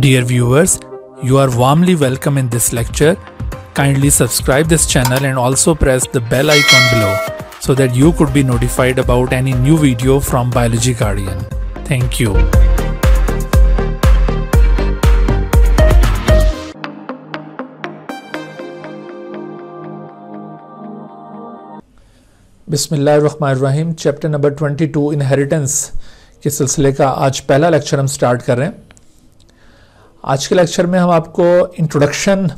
Dear viewers, you are warmly welcome in this lecture. Kindly subscribe this channel and also press the bell icon below so that you could be notified about any new video from Biology Guardian. Thank you. बिस्मिल्लाहिर्रहमानिर्रहीम। Chapter number 22 inheritance के सिलसिले का आज पहला lecture हम start कर रहे हैं। आज के लेक्चर में हम आपको इंट्रोडक्शन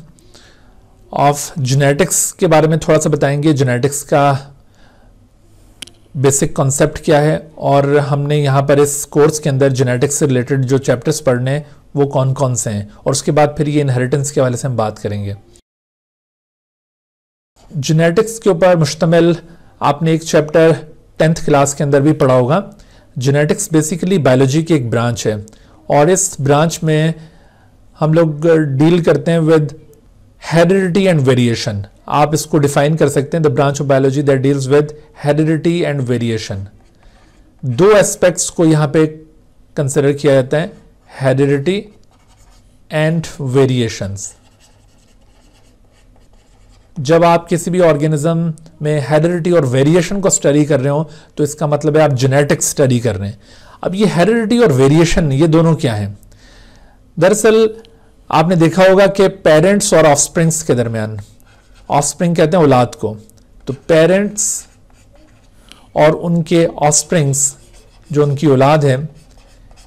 ऑफ जेनेटिक्स के बारे में थोड़ा सा बताएंगे। जेनेटिक्स का बेसिक कॉन्सेप्ट क्या है और हमने यहाँ पर इस कोर्स के अंदर जेनेटिक्स से रिलेटेड जो चैप्टर्स पढ़ने हैं वो कौन कौन से हैं, और उसके बाद फिर ये इनहेरिटेंस के हवाले से हम बात करेंगे। जेनेटिक्स के ऊपर मुश्तमिल आपने एक चैप्टर 10th क्लास के अंदर भी पढ़ा होगा। जेनेटिक्स बेसिकली बायोलॉजी की एक ब्रांच है और इस ब्रांच में हम लोग डील करते हैं विद हेरिडिटी एंड वेरिएशन। आप इसको डिफाइन कर सकते हैं, the branch of biology that deals with heredity and variation. दो एस्पेक्ट्स को यहां पे कंसिडर किया जाता है, हेरिडिटी एंड वेरिएशंस। जब आप किसी भी ऑर्गेनिज्म में हेरिडिटी और वेरिएशन को स्टडी कर रहे हो तो इसका मतलब है आप जेनेटिक्स स्टडी कर रहे हैं। अब ये हेरिडिटी और वेरिएशन ये दोनों क्या हैं? दरअसल आपने देखा होगा कि पेरेंट्स और ऑफस्प्रिंग्स के दरमियान, ऑफस्प्रिंग कहते हैं औलाद को, तो पेरेंट्स और उनके ऑफस्प्रिंग्स जो उनकी औलाद है,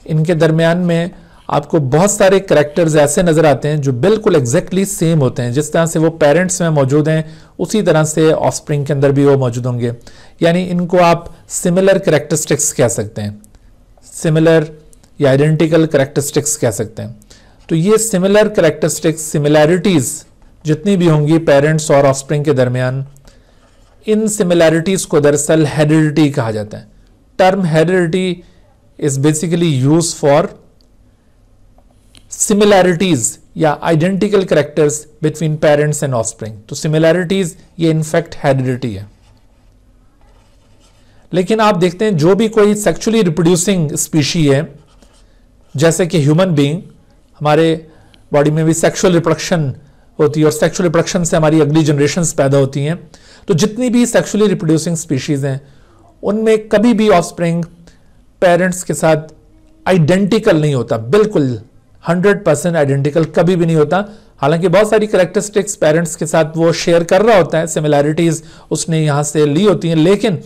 इनके दरमियान में आपको बहुत सारे करैक्टर्स ऐसे नजर आते हैं जो बिल्कुल एग्जैक्टली सेम होते हैं। जिस तरह से वो पेरेंट्स में मौजूद हैं उसी तरह से ऑफस्प्रिंग के अंदर भी वो मौजूद होंगे। यानी इनको आप सिमिलर करैक्टरिस्टिक्स कह सकते हैं, सिमिलर या आइडेंटिकल करैक्टरिस्टिक्स कह सकते हैं। तो ये सिमिलर करैक्टरिस्टिक्स, सिमिलैरिटीज जितनी भी होंगी पेरेंट्स और ऑफस्प्रिंग के दरमियान, इन सिमिलैरिटीज को दरअसल हेरिडिटी कहा जाता है। Term heredity is basically use for similarities या identical characters between parents and offspring. तो सिमिलैरिटीज ये इनफैक्ट हेरिडिटी है। लेकिन आप देखते हैं जो भी कोई सेक्सुअली रिप्रोड्यूसिंग स्पीशी है, जैसे कि ह्यूमन बीइंग, हमारे बॉडी में भी सेक्सुअल रिप्रोडक्शन होती है और सेक्सुअल रिप्रोडक्शन से हमारी अगली जनरेशंस पैदा होती हैं। तो जितनी भी सेक्सुअली रिप्रोड्यूसिंग स्पीशीज हैं उनमें कभी भी ऑफस्प्रिंग पेरेंट्स के साथ आइडेंटिकल नहीं होता, बिल्कुल 100% आइडेंटिकल कभी भी नहीं होता। हालांकि बहुत सारी कैरेक्टरिस्टिक्स पेरेंट्स के साथ वो शेयर कर रहा होता है, सिमिलैरिटीज उसने यहां से ली होती हैं, लेकिन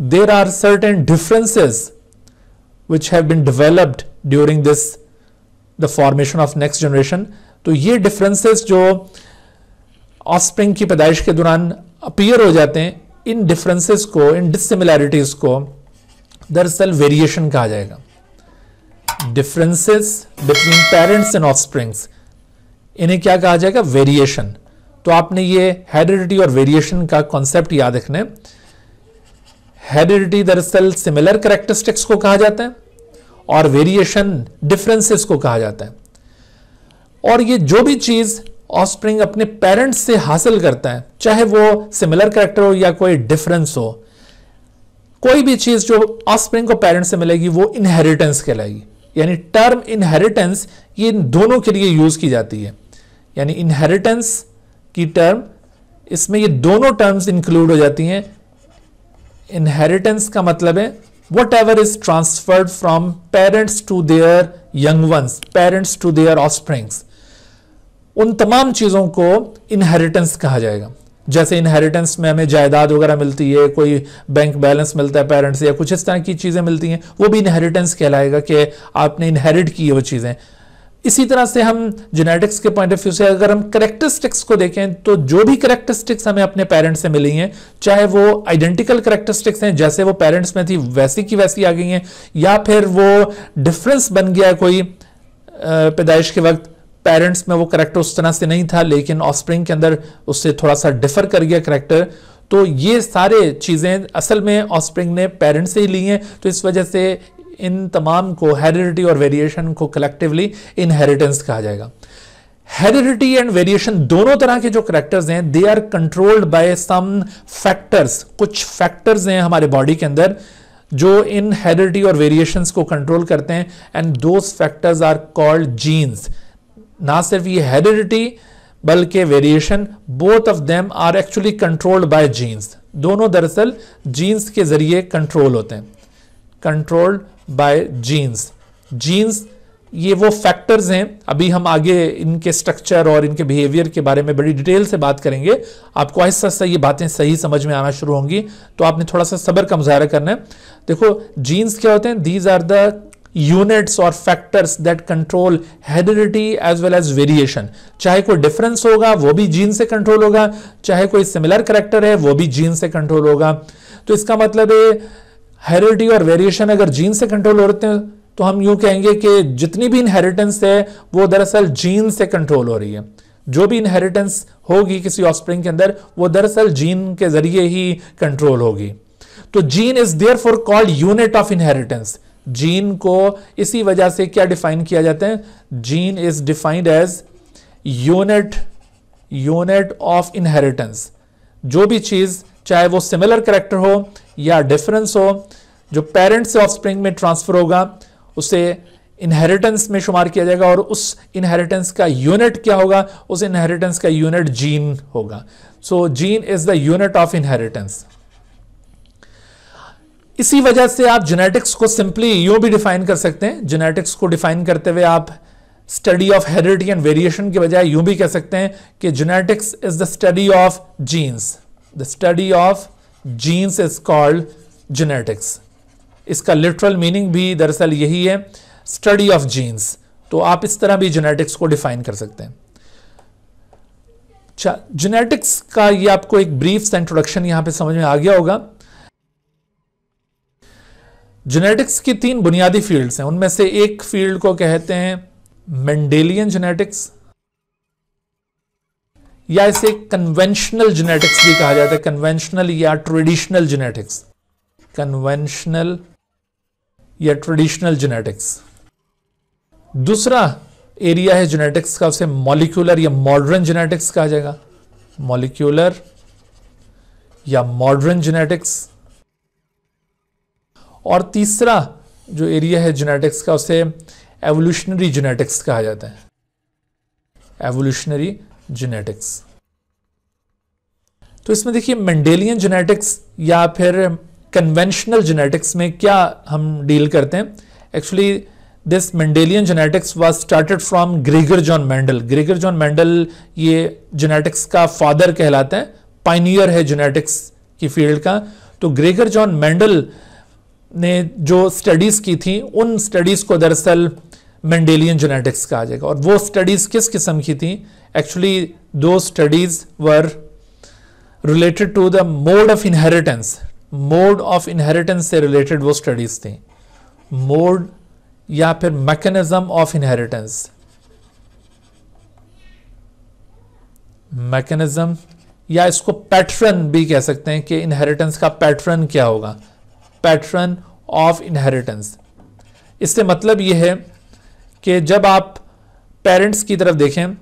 there are certain differences which have been developed during the formation of next generation। तो ये डिफरेंसेस जो ऑफस्प्रिंग की पैदाइश के दौरान अपीयर हो जाते हैं, इन डिफरेंसेस को, इन डिससिमिलैरिटीज को दरअसल वेरिएशन कहा जाएगा। Differences between parents and offsprings, इन्हें क्या कहा जाएगा? वेरिएशन। तो आपने ये हेरिडिटी और वेरिएशन का कॉन्सेप्ट याद रखना है। हेरिडिटी दरअसल सिमिलर कैरेक्टरिस्टिक्स को कहा जाता है और वेरिएशन डिफरेंसेस को कहा जाता है। और ये जो भी चीज ऑफस्प्रिंग अपने पेरेंट्स से हासिल करता है, चाहे वो सिमिलर कैरेक्टर हो या कोई डिफरेंस हो, कोई भी चीज जो ऑफस्प्रिंग को पेरेंट्स से मिलेगी वो इनहेरिटेंस कहलाएगी। यानी टर्म इनहेरिटेंस ये इन दोनों के लिए यूज की जाती है। यानी इनहेरिटेंस की टर्म, इसमें ये दोनों टर्म्स इंक्लूड हो जाती हैं। इनहेरिटेंस का मतलब है whatever is transferred from parents to their young ones, parents to their offsprings, उन तमाम चीजों को इनहेरिटेंस कहा जाएगा। जैसे इनहेरिटेंस में हमें जायदाद वगैरह मिलती है, कोई बैंक बैलेंस मिलता है पेरेंट्स से, या कुछ इस तरह की चीजें मिलती हैं, वो भी इनहेरिटेंस कहलाएगा कि आपने इनहेरिट की वो चीजें। इसी तरह से हम जेनेटिक्स के पॉइंट ऑफ व्यू से अगर हम कैरेक्टरिस्टिक्स को देखें तो जो भी कैरेक्टरिस्टिक्स हमें अपने पेरेंट्स से मिली हैं, चाहे वो आइडेंटिकल कैरेक्टरिस्टिक्स हैं जैसे वो पेरेंट्स में थी वैसी की वैसी आ गई हैं, या फिर वो डिफरेंस बन गया कोई पैदाइश के वक्त, पेरेंट्स में वो कैरेक्टर उस तरह से नहीं था लेकिन ऑफस्प्रिंग के अंदर उससे थोड़ा सा डिफर कर गया कैरेक्टर। तो ये सारे चीजें असल में ऑफस्प्रिंग ने पेरेंट्स से ही ली हैं। तो इस वजह से इन तमाम को, हेरिडिटी और वेरिएशन को कलेक्टिवली इनहेरिटेंस कहा जाएगा। हेरिडिटी एंड वेरिएशन दोनों तरह के जो कैरेक्टर्स हैं, they are controlled by some factors. कुछ फैक्टर्स हैं हमारे बॉडी के अंदर जो इन हेरिडिटी और वेरिएशंस को कंट्रोल करते हैं, and those factors are called genes. ना सिर्फ ये हेरिडिटी बल्कि variation, both of them are actually controlled by genes. दोनों दरअसल जीन्स के जरिए कंट्रोल होते हैं, कंट्रोल्ड बाय जीन्स। जीन्स ये वो फैक्टर्स हैं, अभी हम आगे इनके स्ट्रक्चर और इनके बिहेवियर के बारे में बड़ी डिटेल से बात करेंगे। आपको आहिस्ता आहिस्ता ये बातें सही समझ में आना शुरू होंगी, तो आपने थोड़ा सा सब्र का मुजाहरा करना है। देखो जीन्स क्या होते हैं, दीज आर द यूनिट्स और factors that control heredity as well as variation. चाहे कोई डिफरेंस होगा वो भी जीन से कंट्रोल होगा, चाहे कोई सिमिलर करेक्टर है वो भी जीन से कंट्रोल होगा। तो इसका मतलब है हेरिडिटी और वेरिएशन अगर जीन से कंट्रोल होते हैं तो हम यूं कहेंगे कि जितनी भी इनहेरिटेंस है वो दरअसल जीन से कंट्रोल हो रही है। जो भी इनहेरिटेंस होगी किसी ऑफस्प्रिंग के अंदर वो दरअसल जीन के जरिए ही कंट्रोल होगी। तो gene is therefore called unit of inheritance. Gene को इसी वजह से क्या डिफाइन किया जाता है, gene is defined as unit of inheritance. जो भी चीज चाहे वो सिमिलर कैरेक्टर हो या डिफरेंस हो, जो पेरेंट से ऑफस्प्रिंग में ट्रांसफर होगा उसे इनहेरिटेंस में शुमार किया जाएगा, और उस इनहेरिटेंस का यूनिट क्या होगा, उस इनहेरिटेंस का यूनिट जीन होगा। So gene is the unit of inheritance. इसी वजह से आप जेनेटिक्स को सिंपली यूं भी डिफाइन कर सकते हैं। जेनेटिक्स को डिफाइन करते हुए आप study of heredity and variation के बजाय यूं भी कह सकते हैं कि genetics is the study of genes. The study of genes is called genetics. इसका लिटरल मीनिंग भी दरअसल यही है, स्टडी ऑफ जीन्स। तो आप इस तरह भी जेनेटिक्स को डिफाइन कर सकते हैं। अच्छा, जेनेटिक्स का ये आपको एक ब्रीफ सा इंट्रोडक्शन यहां पे समझ में आ गया होगा। जेनेटिक्स की 3 बुनियादी फील्ड्स हैं, उनमें से एक फील्ड को कहते हैं मेंडेलियन जेनेटिक्स, या इसे कन्वेंशनल जेनेटिक्स भी कहा जाता है, कन्वेंशनल या ट्रेडिशनल जेनेटिक्स, कन्वेंशनल या ट्रेडिशनल जेनेटिक्स। दूसरा एरिया है जेनेटिक्स का, उसे मॉलिक्यूलर या मॉडर्न जेनेटिक्स कहा जाएगा, मॉलिक्यूलर या मॉडर्न जेनेटिक्स। और तीसरा जो एरिया है जेनेटिक्स का उसे एवोल्यूशनरी जेनेटिक्स कहा जाता है, एवोल्यूशनरी जेनेटिक्स। तो इसमें देखिए मेंडेलियन जेनेटिक्स या फिर कन्वेंशनल जेनेटिक्स में क्या हम डील करते हैं। Actually this Mendelian genetics was started from Gregor John Mendel. Gregor John Mendel ये जेनेटिक्स का फादर कहलाता है, पायनियर है जेनेटिक्स की फील्ड का। तो ग्रेगर जॉन मेंडल ने जो स्टडीज की थी उन स्टडीज को दरअसल मेंडेलियन जेनेटिक्स कहा जाएगा। और वो स्टडीज किस किस्म की थी, एक्चुअली दो studies were related to the mode of inheritance. Mode of inheritance से रिलेटेड वो स्टडीज थी, मोड या फिर मैकेनिज्म ऑफ इनहेरिटेंस, मैकेनिज्म या इसको पैटर्न भी कह सकते हैं कि इनहेरिटेंस का पैटर्न क्या होगा, पैटर्न ऑफ इनहेरिटेंस। इससे मतलब यह है कि जब आप पेरेंट्स की तरफ देखें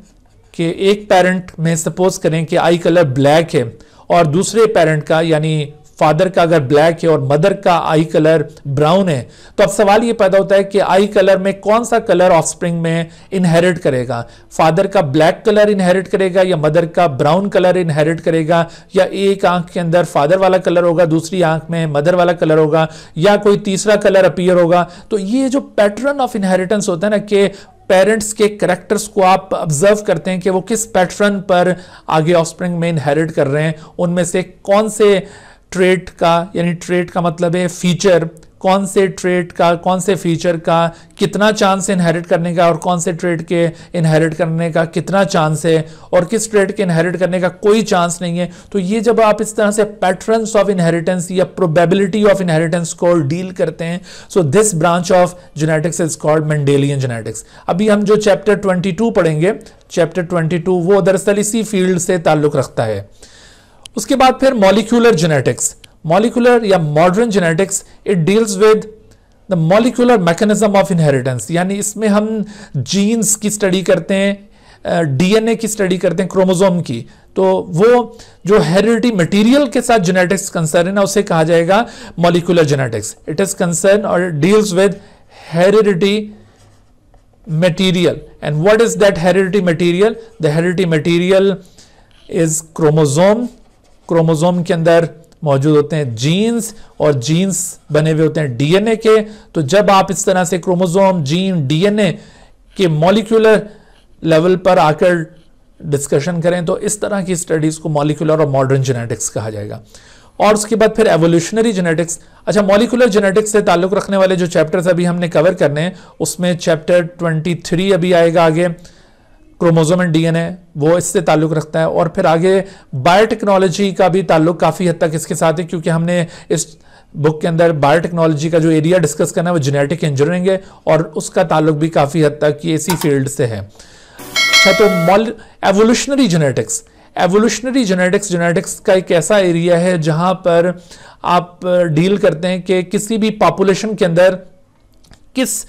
कि एक पेरेंट में सपोज करें कि आई कलर ब्लैक है और दूसरे पेरेंट का यानी फादर का अगर ब्लैक है और मदर का आई कलर ब्राउन है, तो अब सवाल ये पैदा होता है कि आई कलर में कौन सा कलर ऑफस्प्रिंग में इनहेरिट करेगा। फादर का ब्लैक कलर इनहेरिट करेगा या मदर का ब्राउन कलर इनहेरिट करेगा, या एक आंख के अंदर फादर वाला कलर होगा, दूसरी आंख में मदर वाला कलर होगा, या कोई तीसरा कलर अपीयर होगा। तो ये जो पैटर्न ऑफ इनहेरिटेंस होता है ना, कि पेरेंट्स के कैरेक्टर्स को आप ऑब्जर्व करते हैं कि वो किस पैटर्न पर आगे ऑफस्प्रिंग में इनहेरिट कर रहे हैं, उनमें से कौन से ट्रेट का, यानी ट्रेट का मतलब है फीचर, कौन से ट्रेट का, कौन से फीचर का कितना चांस है इनहेरिट करने का, और कौन से ट्रेट के इनहेरिट करने का कितना चांस है, और किस ट्रेट के इनहेरिट करने का कोई चांस नहीं है। तो ये जब आप इस तरह से पैटर्न्स ऑफ इनहेरिटेंस या प्रोबेबिलिटी ऑफ इनहेरिटेंस को डील करते हैं, so this branch of genetics is called Mendelian genetics. अभी हम जो चैप्टर 22 पढ़ेंगे, चैप्टर 22 वो दरअसल इसी फील्ड से ताल्लुक रखता है। उसके बाद फिर मॉलिक्यूलर जेनेटिक्स, मॉलिक्यूलर या modern genetics, it deals with the molecular mechanism of inheritance. यानी इसमें हम जीन्स की स्टडी करते हैं, डीएनए की स्टडी करते हैं, क्रोमोसोम की। तो वो जो हेरिडिटी मटेरियल के साथ जेनेटिक्स कंसर्न है ना, उसे कहा जाएगा molecular genetics. It is concern और deals with heredity material. And what is that hereditary material? The hereditary material is chromosome. Chromosome के अंदर मौजूद होते हैं जीन्स, और जीन्स बने हुए होते हैं डीएनए के. तो जब आप इस तरह से क्रोमोसोम, जीन, डीएनए के मॉलिक्यूलर लेवल पर आकर डिस्कशन करें तो इस तरह की स्टडीज को मॉलिक्यूलर और मॉडर्न जेनेटिक्स कहा जाएगा. और उसके बाद फिर एवोल्यूशनरी जेनेटिक्स. अच्छा, मॉलिक्यूलर जेनेटिक्स से ताल्लुक रखने वाले जो चैप्टर्स अभी हमने कवर करने हैं उसमें चैप्टर 23 अभी आएगा आगे, क्रोमोसोम एंड डीएनए, वो इससे ताल्लुक रखता है. और फिर आगे बायोटेक्नोलॉजी का भी ताल्लुक काफ़ी हद तक इसके साथ है, क्योंकि हमने इस बुक के अंदर बायोटेक्नोलॉजी का जो एरिया डिस्कस करना है वो जेनेटिक इंजीनियरिंग है, और उसका ताल्लुक भी काफ़ी हद तक ये इसी फील्ड से है. अच्छा, तो एवोल्यूशनरी जेनेटिक्स. एवोल्यूशनरी जेनेटिक्स का एक ऐसा एरिया है जहां पर आप डील करते हैं कि किसी भी पॉपुलेशन के अंदर किस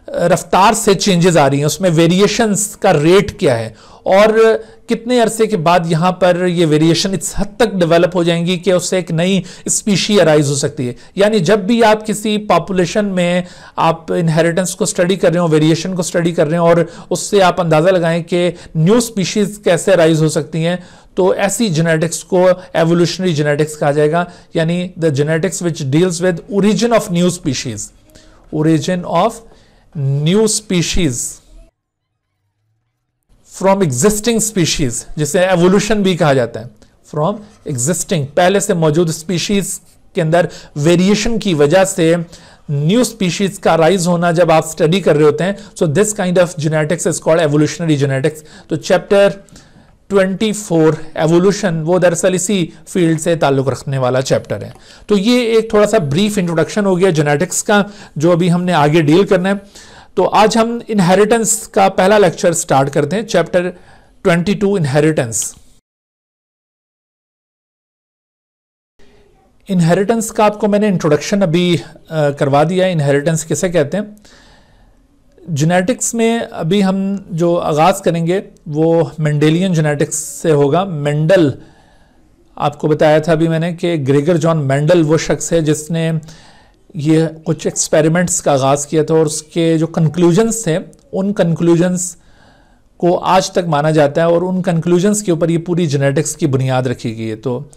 रफ्तार से चेंजेस आ रही हैं, उसमें वेरिएशंस का रेट क्या है, और कितने अरसे के बाद यहां पर ये वेरिएशन इस हद तक डेवलप हो जाएंगी कि उससे एक नई स्पीशी अराइज हो सकती है. यानी जब भी आप किसी पॉपुलेशन में आप इनहेरिटेंस को स्टडी कर रहे हो, वेरिएशन को स्टडी कर रहे हो, और उससे आप अंदाजा लगाएं कि न्यू स्पीशीज कैसे अराइज हो सकती हैं, तो ऐसी जेनेटिक्स को एवोल्यूशनरी जेनेटिक्स कहा जाएगा. यानी the genetics which deals with origin of new species, origin of new species from existing species, जिसे एवोल्यूशन भी कहा जाता है. फ्रॉम एग्जिस्टिंग, पहले से मौजूद स्पीशीज के अंदर वेरिएशन की वजह से न्यू स्पीशीज का राइज होना जब आप स्टडी कर रहे होते हैं, so this kind of genetics is called evolutionary genetics. तो चैप्टर 24 एवोल्यूशन वो दरअसल इसी फील्ड से ताल्लुक रखने वाला चैप्टर है. तो ये एक थोड़ा सा ब्रीफ इंट्रोडक्शन हो गया जेनेटिक्स का, जो अभी हमने आगे डील करना है. तो आज हम इनहेरिटेंस का पहला लेक्चर स्टार्ट करते हैं, चैप्टर 22 इनहेरिटेंस. इनहेरिटेंस का आपको मैंने इंट्रोडक्शन अभी करवा दिया है. इनहेरिटेंस किसे कहते हैं? जेनेटिक्स में अभी हम जो आगाज़ करेंगे वो मेंडेलियन जेनेटिक्स से होगा. मेंडल, आपको बताया था अभी मैंने कि ग्रेगर जॉन मेंडल वो शख्स है जिसने ये कुछ एक्सपेरिमेंट्स का आगाज़ किया था, और उसके जो कंक्लूजन्स थे उन कंक्लूजन्स को आज तक माना जाता है, और उन कंक्लूजन्स के ऊपर ये पूरी जेनेटिक्स की बुनियाद रखी गई है. तो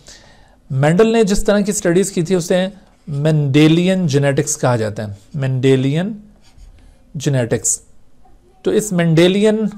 मेंडल ने जिस तरह की स्टडीज़ की थी उसे मेंडेलियन जेनेटिक्स कहा जाता है. Mendelian genetics. तो इस मेंडेलियन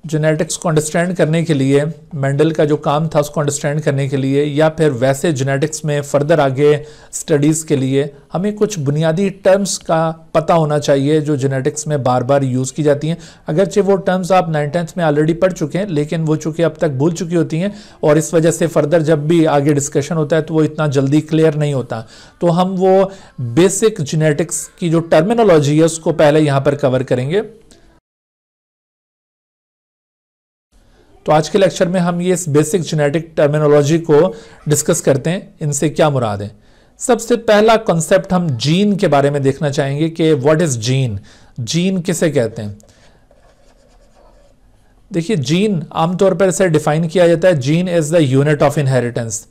जेनेटिक्स को अंडरस्टैंड करने के लिए, मेंडल का जो काम था उसको अंडरस्टैंड करने के लिए, या फिर वैसे जेनेटिक्स में फर्दर आगे स्टडीज़ के लिए हमें कुछ बुनियादी टर्म्स का पता होना चाहिए जो जेनेटिक्स में बार बार यूज़ की जाती हैं. अगरचे वो टर्म्स आप 9th-10th में ऑलरेडी पढ़ चुके हैं, लेकिन वो चूँकि अब तक भूल चुकी होती हैं, और इस वजह से फर्दर जब भी आगे डिस्कशन होता है तो वो इतना जल्दी क्लियर नहीं होता. तो हम वो बेसिक जेनेटिक्स की जो टर्मिनोलॉजी है उसको पहले यहाँ पर कवर करेंगे. तो आज के लेक्चर में हम ये इस बेसिक जेनेटिक टर्मिनोलॉजी को डिस्कस करते हैं, इनसे क्या मुराद है. सबसे पहला कॉन्सेप्ट हम जीन के बारे में देखना चाहेंगे कि व्हाट इज जीन. जीन किसे कहते हैं? देखिए, जीन आमतौर पर इसे डिफाइन किया जाता है, gene is the unit of inheritance.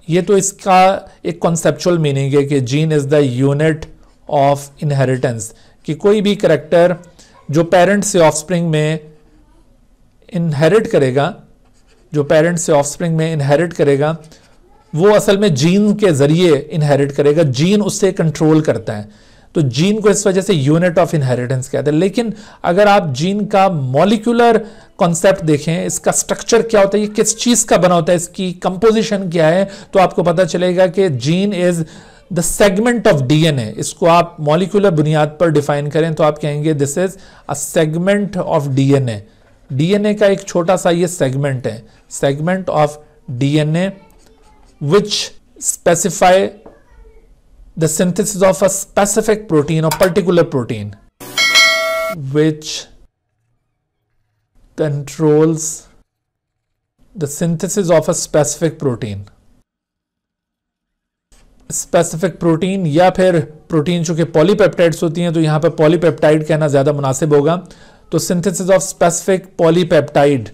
ये तो इसका एक कॉन्सेप्चुअल मीनिंग है कि gene is the unit of inheritance, कि कोई भी कैरेक्टर जो पेरेंट से ऑफस्प्रिंग में इनहेरिट करेगा, जो पेरेंट्स से ऑफस्प्रिंग में इनहेरिट करेगा, वो असल में जीन के जरिए इनहेरिट करेगा. जीन उससे कंट्रोल करता है. तो जीन को इस वजह से यूनिट ऑफ इनहेरिटेंस कहते हैं. लेकिन अगर आप जीन का मॉलिक्यूलर कॉन्सेप्ट देखें, इसका स्ट्रक्चर क्या होता है, ये किस चीज का बना होता है, इसकी कंपोजिशन क्या है, तो आपको पता चलेगा कि gene is the segment of DNA. इसको आप मॉलिक्यूलर बुनियाद पर डिफाइन करें तो आप कहेंगे this is a segment of DNA. DNA का एक छोटा सा ये सेगमेंट है, segment of DNA which specify the synthesis of a specific protein और particular protein which controls the synthesis of a specific protein. Specific protein या फिर protein चूंकि पॉलीपेप्टाइड्स होती हैं तो यहां पर पॉलीपेप्टाइड कहना ज्यादा मुनासिब होगा. तो synthesis of specific polypeptide,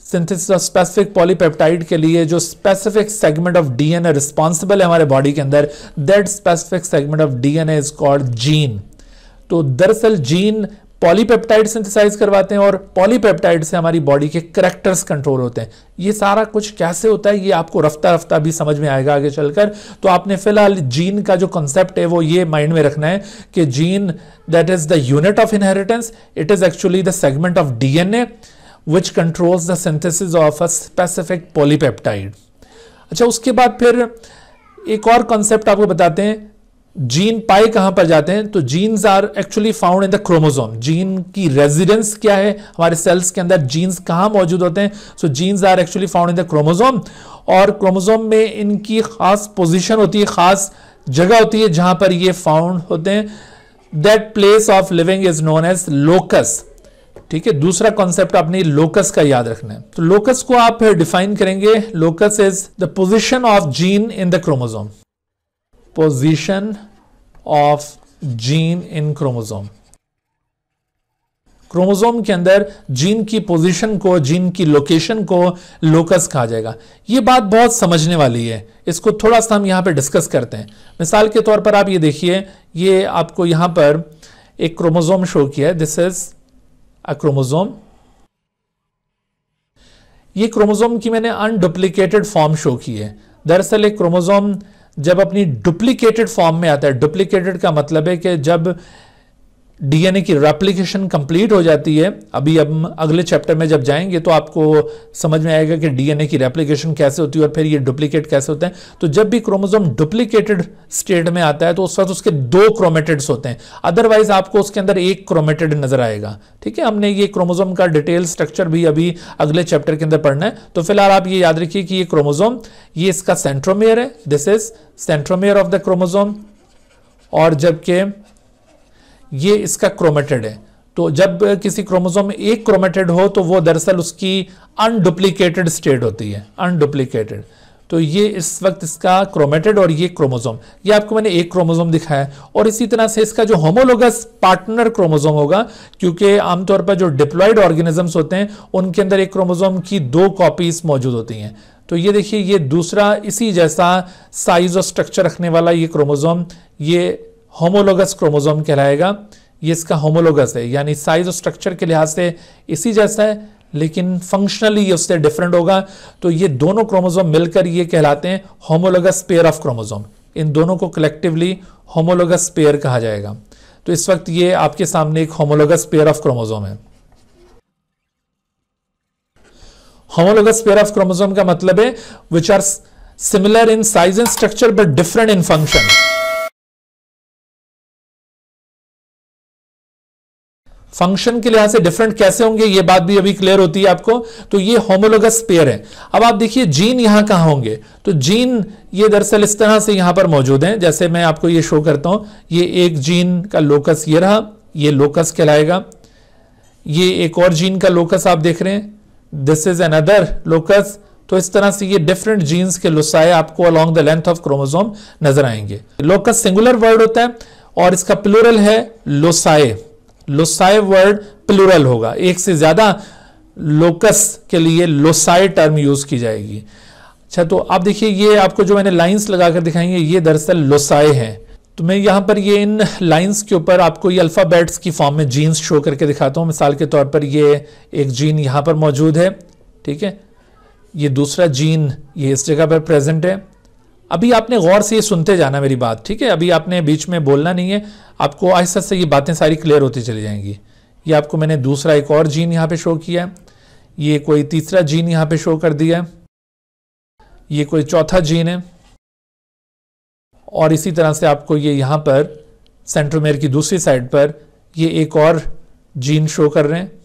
synthesis of specific polypeptide के लिए जो specific segment of DNA responsible है हमारे बॉडी के अंदर, that specific segment of DNA is called gene. तो दरअसल जीन पॉलीपेप्टाइड सिंथेसाइज करवाते हैं और पॉलीपेप्टाइड से हमारी बॉडी के कैरेक्टर्स कंट्रोल होते हैं। ये सारा कुछ कैसे होता है ये आपको रफ्ता रफ्ता भी समझ में आएगा आगे चलकर। तो आपने फिलहाल जीन का जो कॉन्सेप्ट है वो ये माइंड में रखना है कि gene that is the unit of inheritance, it is actually the segment of DNA which controls the synthesis of a specific polypeptide। अच्छा, उसके बाद फिर एक और कॉन्सेप्ट आपको बताते हैं, जीन पाए कहां पर जाते हैं। तो genes are actually found in the chromosome. Gene की रेजिडेंस क्या है, हमारे सेल्स के अंदर जीन्स कहां मौजूद होते हैं। So genes are actually found in the chromosome, और क्रोमोसोम में इनकी खास पोजीशन होती है, खास जगह होती है जहां पर ये फाउंड होते हैं। That place of living is known as locus. ठीक है, दूसरा कॉन्सेप्ट आपने लोकस का याद रखना है। तो लोकस को आप डिफाइन करेंगे, locus is the position of gene in the chromosome. Position of gene in chromosome, chromosome के अंदर जीन की पोजीशन को, जीन की लोकेशन को लोकस कहा जाएगा। ये बात बहुत समझने वाली है, इसको थोड़ा सा हम यहां पे डिस्कस करते हैं। मिसाल के तौर पर आप ये देखिए, ये आपको यहां पर एक क्रोमोसोम शो किया है, दिस इज अ क्रोमोसोम। ये क्रोमोसोम की मैंने अनडुप्लीकेटेड फॉर्म शो की है। दरअसल एक क्रोमोसोम जब अपनी डुप्लीकेटेड फॉर्म में आता है, डुप्लीकेटेड का मतलब है कि जब डीएनए की रेप्लिकेशन कंप्लीट हो जाती है, अभी हम अगले चैप्टर में जब जाएंगे तो आपको समझ में आएगा कि डीएनए की रेप्लिकेशन कैसे होती है और फिर ये डुप्लीकेट कैसे होता है। तो जब भी क्रोमोसोम डुप्लीकेटेड स्टेट में आता है तो उस वक्त उसके 2 क्रोमेटिड्स होते हैं, अदरवाइज आपको उसके अंदर 1 क्रोमेटिड नजर आएगा। ठीक है, हमने ये क्रोमोसोम का डिटेल स्ट्रक्चर भी अभी अगले चैप्टर के अंदर पढ़ना है। तो फिलहाल आप ये याद रखिए कि ये क्रोमोसोम, ये इसका सेंट्रोमियर है, this is centromere of the chromosome, और जबकि ये इसका क्रोमेटिड है। तो जब किसी क्रोमोसोम में 1 क्रोमेटिड हो तो वो दरअसल उसकी अनडुप्लीकेटेड स्टेट होती है, अनडुप्लीकेटेड। तो ये इस वक्त इसका क्रोमेटिड और ये क्रोमोसोम, ये आपको मैंने 1 क्रोमोसोम दिखाया। और इसी तरह से इसका जो होमोलोगस पार्टनर क्रोमोसोम होगा, क्योंकि आमतौर पर जो डिप्लॉयड ऑर्गेनिजम्स होते हैं उनके अंदर एक क्रोमोसोम की 2 कॉपीज मौजूद होती हैं। तो ये देखिए, ये दूसरा इसी जैसा साइज और स्ट्रक्चर रखने वाला ये क्रोमोसोम, ये होमोलोगस क्रोमोसोम कहलाएगा। ये इसका होमोलोगस है, यानी साइज और स्ट्रक्चर के लिहाज से इसी जैसा है, लेकिन फंक्शनली ये उससे डिफरेंट होगा। तो ये दोनों क्रोमोसोम मिलकर ये कहलाते हैं होमोलोगस पेयर ऑफ क्रोमोसोम। इन दोनों को कलेक्टिवली होमोलोगस पेयर कहा जाएगा। तो इस वक्त ये आपके सामने एक होमोलोगस पेयर ऑफ क्रोमोसोम है। होमोलोगस पेयर ऑफ क्रोमोसोम का मतलब है which are similar in size and structure but different in function. Function के लिहाज से डिफरेंट कैसे होंगे ये बात भी अभी क्लियर होती है आपको। तो ये होमोलोगस पेयर है। अब आप देखिए जीन यहां कहां होंगे। तो जीन ये दरअसल इस तरह से यहां पर मौजूद हैं, जैसे मैं आपको ये शो करता हूं। ये एक जीन का लोकस ये रहा, ये लोकस कहलाएगा। ये एक और जीन का लोकस आप देख रहे हैं, दिस इज अनदर लोकस। तो इस तरह से ये डिफरेंट जीन्स के लोसाए आपको along the length of chromosome नजर आएंगे। लोकस सिंगुलर वर्ड होता है और इसका प्लूरल है लोसाए। लोसाए वर्ड प्लूरल होगा, एक से ज्यादा लोकस के लिए लोसाए टर्म यूज की जाएगी। अच्छा, तो आप देखिए ये आपको जो मैंने लाइंस लगाकर दिखाएंगे ये दरअसल लोसाए हैं। तो मैं यहां पर ये इन लाइंस के ऊपर आपको ये अल्फाबेट्स की फॉर्म में जीन्स शो करके दिखाता हूं। मिसाल के तौर पर ये एक जीन यहां पर मौजूद है, ठीक है, ये दूसरा जीन ये इस जगह पर प्रेजेंट है। अभी आपने गौर से ये सुनते जाना मेरी बात, ठीक है, अभी आपने बीच में बोलना नहीं है, आपको आहिस्ता से ये बातें सारी क्लियर होती चली जाएंगी। ये आपको मैंने दूसरा एक और जीन यहाँ पे शो किया है, ये कोई तीसरा जीन यहाँ पे शो कर दिया है, ये कोई चौथा जीन है, और इसी तरह से आपको ये यहाँ पर सेंट्रोमेयर की दूसरी साइड पर ये एक और जीन शो कर रहे हैं।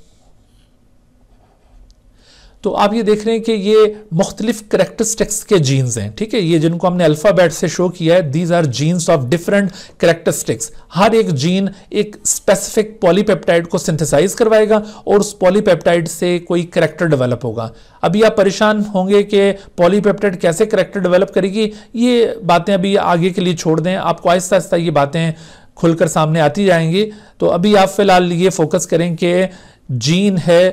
तो आप ये देख रहे हैं कि ये मुख्तलिफ कैरेक्टरिस्टिक्स के जीन्स हैं, ठीक है, ये जिनको हमने अल्फाबेट से शो किया है, these are genes of different characteristics. हर एक जीन एक स्पेसिफिक पॉलीपेप्टाइड को सिंथेसाइज करवाएगा और उस पॉलीपेप्टाइड से कोई कैरेक्टर डेवलप होगा। अभी आप परेशान होंगे कि पॉलीपेप्टाइड कैसे कैरेक्टर डेवलप करेगी, ये बातें अभी आगे के लिए छोड़ दें, आपको आहिस्ता आहिस्ता ये बातें खुलकर सामने आती जाएंगी। तो अभी आप फिलहाल ये फोकस करें कि जीन है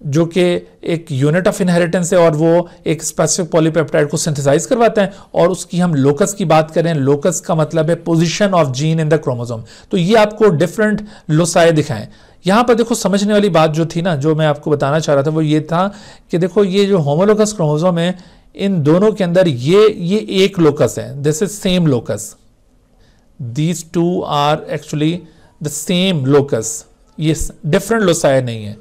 जो कि एक यूनिट ऑफ इनहेरिटेंस है और वो एक स्पेसिफिक पॉलीपेप्टाइड को सिंथेसाइज करवाता है, और उसकी हम लोकस की बात करें, लोकस का मतलब है position of gene in the chromosome. तो ये आपको डिफरेंट लोसाई दिखाएं। यहां पर देखो समझने वाली बात जो थी ना, जो मैं आपको बताना चाह रहा था, वो ये था कि देखो ये जो होमोलोगस क्रोमोसोम है, इन दोनों के अंदर ये एक लोकस है, this is same locus, these two are actually the same locus, ये डिफरेंट लोसाई नहीं है,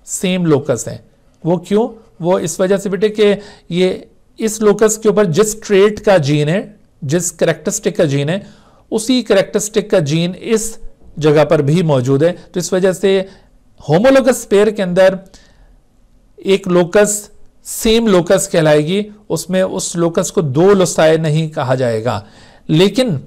सेम लोकस है। वो क्यों? वो इस वजह से बेटे कि ये इस लोकस के ऊपर जिस ट्रेट का जीन है, जिस कैरेक्टरिस्टिक का जीन है, उसी कैरेक्टरिस्टिक का जीन इस जगह पर भी मौजूद है। तो इस वजह से होमोलोगस पेयर के अंदर एक लोकस सेम लोकस कहलाएगी, उसमें उस लोकस को दो लोसाई नहीं कहा जाएगा। लेकिन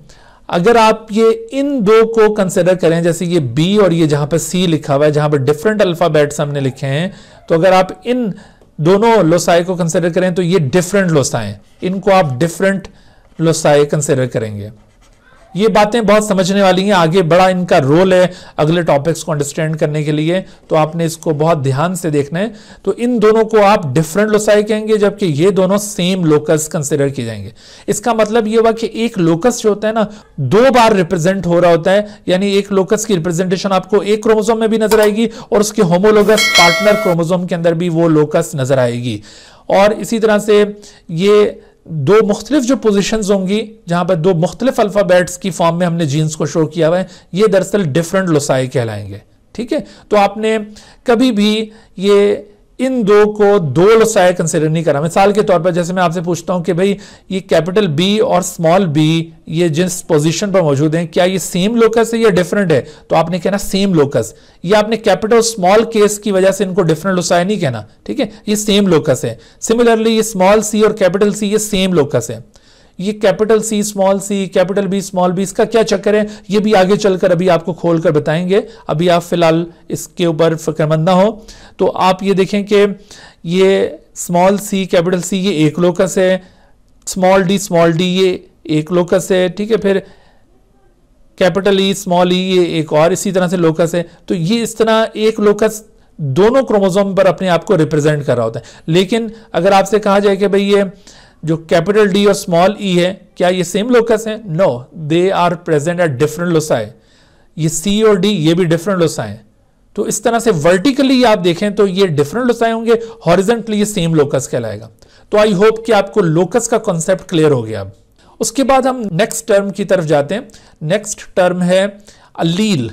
अगर आप ये इन दो को कंसिडर करें, जैसे ये बी और ये जहां पर सी लिखा हुआ है, जहां पर डिफरेंट अल्फाबेट्स हमने लिखे हैं, तो अगर आप इन दोनों लोसाई को कंसिडर करें तो ये डिफरेंट लोसाई, इनको आप डिफरेंट लोसाई कंसिडर करेंगे। ये बातें बहुत समझने वाली हैं, आगे बड़ा इनका रोल है अगले टॉपिक्स को अंडरस्टैंड करने के लिए, तो आपने इसको बहुत ध्यान से देखना है। तो इन दोनों को आप डिफरेंट लोसाई कहेंगे, जबकि ये दोनों सेम लोकस कंसिडर किए जाएंगे। इसका मतलब ये हुआ कि एक लोकस जो होता है ना, दो बार रिप्रेजेंट हो रहा होता है, यानी एक लोकस की रिप्रेजेंटेशन आपको एक क्रोमोसोम में भी नजर आएगी और उसके होमोलोगस पार्टनर क्रोमोसोम के अंदर भी वो लोकस नजर आएगी। और इसी तरह से ये दो मुख्तलिफ जो पोजीशंस होंगी, जहां पर दो मुख्तलिफ अल्फाबेट्स की फॉर्म में हमने जीन्स को शो किया हुआ है, ये दरअसल डिफरेंट लोसाई कहलाएंगे। ठीक है, तो आपने कभी भी ये इन दो को दो लोसाई कंसिडर नहीं करा। मिसाल के तौर पर जैसे मैं आपसे पूछता हूं कि भाई ये कैपिटल बी और स्मॉल बी ये जिस पोजीशन पर मौजूद हैं, क्या ये सेम लोकस है या डिफरेंट है? तो आपने कहना सेम लोकस। ये आपने कैपिटल स्मॉल केस की वजह से इनको डिफरेंट लोसाई नहीं कहना, ठीक है, ये सेम लोकस है। सिमिलरली ये स्मॉल सी और कैपिटल सी ये सेम लोकस है। ये capital C small c, capital B small B, इसका क्या चक्कर है ये भी आगे चलकर अभी आपको खोलकर बताएंगे। अभी आप फिलहाल इसके ऊपर फिक्रमंद ना हो। तो आप ये देखें कि ये स्मॉल सी कैपिटल सी ये एक लोकस है, स्मॉल डी ये एक लोकस है, ठीक है, फिर कैपिटल ई स्मॉल ई ये एक और इसी तरह से लोकस है। तो ये इस तरह एक लोकस दोनों क्रोमोसोम पर अपने आप को रिप्रेजेंट कर रहा होता है। लेकिन अगर आपसे कहा जाए कि भाई ये जो कैपिटल डी और स्मॉल ई है, क्या ये सेम लोकस है? No, they are present at different loci. ये सी और डी ये भी डिफरेंट लोसाई हैं। तो इस तरह से वर्टिकली आप देखें तो ये डिफरेंट लोसाई होंगे, हॉरिजॉन्टली ये सेम लोकस कहलाएगा। तो आई होप कि आपको लोकस का कॉन्सेप्ट क्लियर हो गया। अब उसके बाद हम नेक्स्ट टर्म की तरफ जाते हैं। नेक्स्ट टर्म है अलील।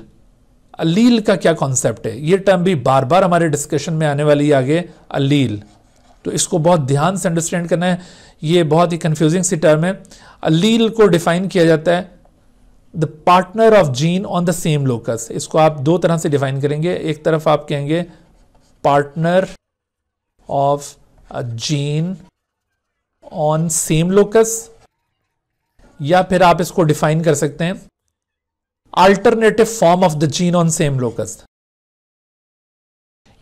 अलील का क्या कॉन्सेप्ट है? ये टर्म भी बार बार हमारे डिस्कशन में आने वाली है आगे, अलील। तो इसको बहुत ध्यान से अंडरस्टैंड करना है, ये बहुत ही कंफ्यूजिंग सी टर्म है। अलील को डिफाइन किया जाता है the partner of gene on the same locus. इसको आप दो तरह से डिफाइन करेंगे। एक तरफ आप कहेंगे partner of a gene on same locus, या फिर आप इसको डिफाइन कर सकते हैं alternative form of the gene on same locus.